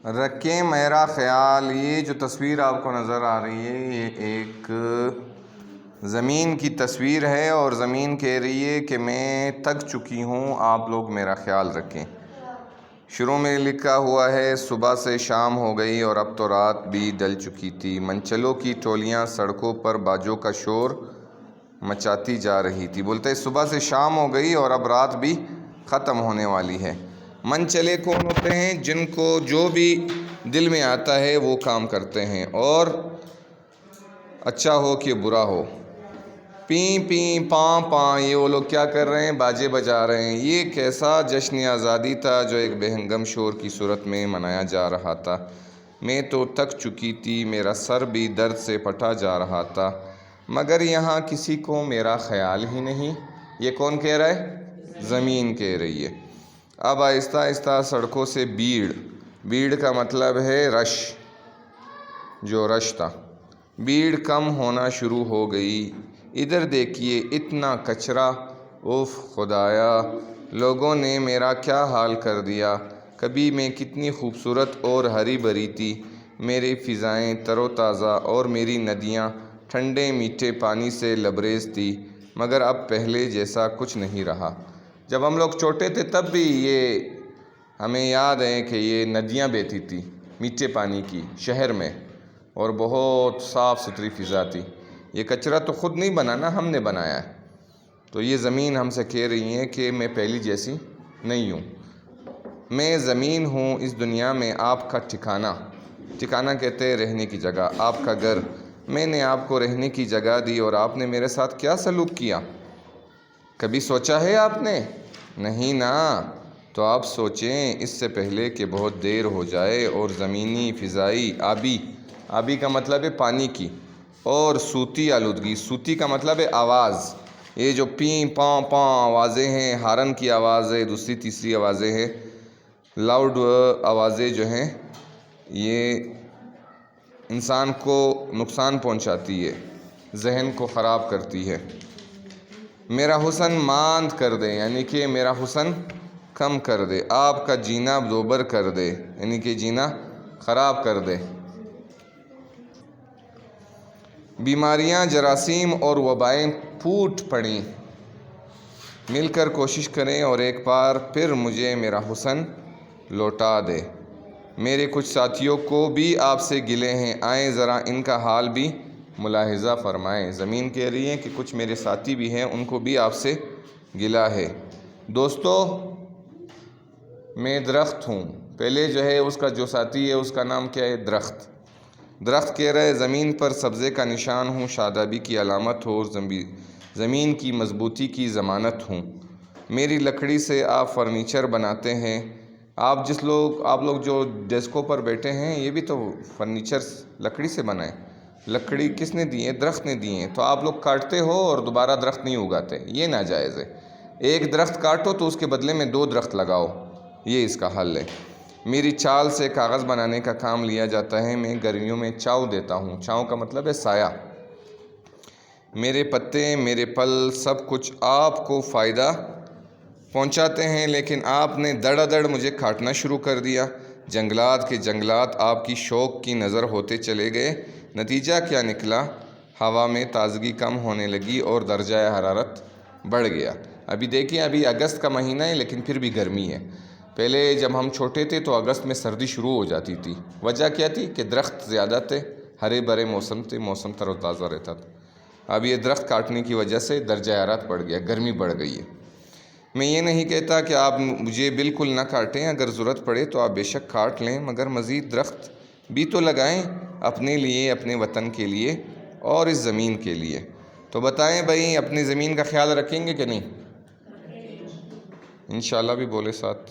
رکھیں میرا خیال۔ یہ جو تصویر آپ کو نظر آ رہی ہے یہ ایک زمین کی تصویر ہے، اور زمین کہہ رہی ہے کہ میں تھک چکی ہوں، آپ لوگ میرا خیال رکھیں۔ شروع میں لکھا ہوا ہے صبح سے شام ہو گئی اور اب تو رات بھی ڈل چکی تھی، منچلوں کی ٹولیاں سڑکوں پر باجوں کا شور مچاتی جا رہی تھی۔ بولتے ہیں صبح سے شام ہو گئی اور اب رات بھی ختم ہونے والی ہے۔ منچلے کون ہوتے ہیں؟ جن کو جو بھی دل میں آتا ہے وہ کام کرتے ہیں، اور اچھا ہو کہ برا ہو۔ پیں پیں پاں پاں یہ وہ لوگ کیا کر رہے ہیں؟ باجے بجا رہے ہیں۔ یہ کیسا جشن آزادی تھا جو ایک بے ہنگم شور کی صورت میں منایا جا رہا تھا۔ میں تو تھک چکی تھی، میرا سر بھی درد سے پھٹا جا رہا تھا، مگر یہاں کسی کو میرا خیال ہی نہیں۔ یہ کون کہہ رہا ہے؟ زمین کہہ رہی ہے۔ اب آہستہ آہستہ سڑکوں سے بھیڑ کا مطلب ہے رش، جو رش تھا، بھیڑ کم ہونا شروع ہو گئی۔ ادھر دیکھیے اتنا کچرا، اوف خدایا، لوگوں نے میرا کیا حال کر دیا۔ کبھی میں کتنی خوبصورت اور ہری بھری تھی، میری فضائیں تر و تازہ اور میری ندیاں ٹھنڈے میٹھے پانی سے لبریز تھی، مگر اب پہلے جیسا کچھ نہیں رہا۔ جب ہم لوگ چھوٹے تھے تب بھی یہ ہمیں یاد ہے کہ یہ ندیاں بہتی تھی میٹھے پانی کی شہر میں، اور بہت صاف ستھری فضا تھی۔ یہ کچرا تو خود نہیں بنا نا، ہم نے بنایا ہے۔ تو یہ زمین ہم سے کہہ رہی ہے کہ میں پہلی جیسی نہیں ہوں۔ میں زمین ہوں اس دنیا میں آپ کا ٹھکانہ کہتے ہیں رہنے کی جگہ، آپ کا گھر۔ میں نے آپ کو رہنے کی جگہ دی اور آپ نے میرے ساتھ کیا سلوک کیا؟ کبھی سوچا ہے آپ نے؟ نہیں نا۔ تو آپ سوچیں اس سے پہلے کہ بہت دیر ہو جائے اور زمینی، فضائی، آبی کا مطلب ہے پانی کی، اور صوتی آلودگی، صوتی کا مطلب ہے آواز، یہ جو پیں پاں پاں آوازیں ہیں، ہارن کی آواز ہے، دوسری تیسری آوازیں ہیں، لاؤڈ آوازیں جو ہیں، یہ انسان کو نقصان پہنچاتی ہے، ذہن کو خراب کرتی ہے۔ میرا حسن ماند کر دے، یعنی کہ میرا حسن کم کر دے، آپ کا جینا دوبر کر دے، یعنی کہ جینا خراب کر دے۔ بیماریاں، جراثیم اور وبائیں پھوٹ پڑیں، مل کر کوشش کریں اور ایک بار پھر مجھے میرا حسن لوٹا دے۔ میرے کچھ ساتھیوں کو بھی آپ سے گلے ہیں، آئیں ذرا ان کا حال بھی ملاحظہ فرمائیں۔ زمین کہہ رہی ہے کہ کچھ میرے ساتھی بھی ہیں، ان کو بھی آپ سے گلہ ہے۔ دوستو، میں درخت ہوں۔ پہلے جو ہے اس کا جو ساتھی ہے اس کا نام کیا ہے؟ درخت کہہ رہے زمین پر سبزے کا نشان ہوں، شادابی کی علامت ہو، اور زمین کی مضبوطی کی ضمانت ہوں۔ میری لکڑی سے آپ فرنیچر بناتے ہیں۔ آپ لوگ جو ڈیسکوں پر بیٹھے ہیں یہ بھی تو فرنیچر لکڑی سے بنا ہے۔ لکڑی کس نے دی ہے؟ درخت نے دی ہے۔ تو آپ لوگ کاٹتے ہو اور دوبارہ درخت نہیں اگاتے، یہ ناجائز ہے۔ ایک درخت کاٹو تو اس کے بدلے میں 2 درخت لگاؤ، یہ اس کا حل ہے۔ میری چال سے کاغذ بنانے کا کام لیا جاتا ہے، میں گرمیوں میں چھاؤں دیتا ہوں، چھاؤں کا مطلب ہے سایہ۔ میرے پتے، میرے پھل، سب کچھ آپ کو فائدہ پہنچاتے ہیں، لیکن آپ نے دڑ مجھے کاٹنا شروع کر دیا۔ جنگلات کے جنگلات آپ کی شوق کی نظر ہوتے چلے گئے۔ نتیجہ کیا نکلا؟ ہوا میں تازگی کم ہونے لگی اور درجہ حرارت بڑھ گیا۔ ابھی دیکھیں، ابھی اگست کا مہینہ ہے لیکن پھر بھی گرمی ہے۔ پہلے جب ہم چھوٹے تھے تو اگست میں سردی شروع ہو جاتی تھی۔ وجہ کیا تھی؟ کہ درخت زیادہ تھے، ہرے بھرے موسم تھے، موسم تر و تازہ رہتا تھا۔ اب یہ درخت کاٹنے کی وجہ سے درجہ حرارت بڑھ گیا، گرمی بڑھ گئی ہے۔ میں یہ نہیں کہتا کہ آپ مجھے بالکل نہ کاٹیں، اگر ضرورت پڑے تو آپ بے شک کاٹ لیں، مگر مزید درخت بھی تو لگائیں اپنے لیے، اپنے وطن کے لیے اور اس زمین کے لیے۔ تو بتائیں بھائی، اپنی زمین کا خیال رکھیں گے کہ نہیں؟ انشاءاللہ بھی بولے ساتھ۔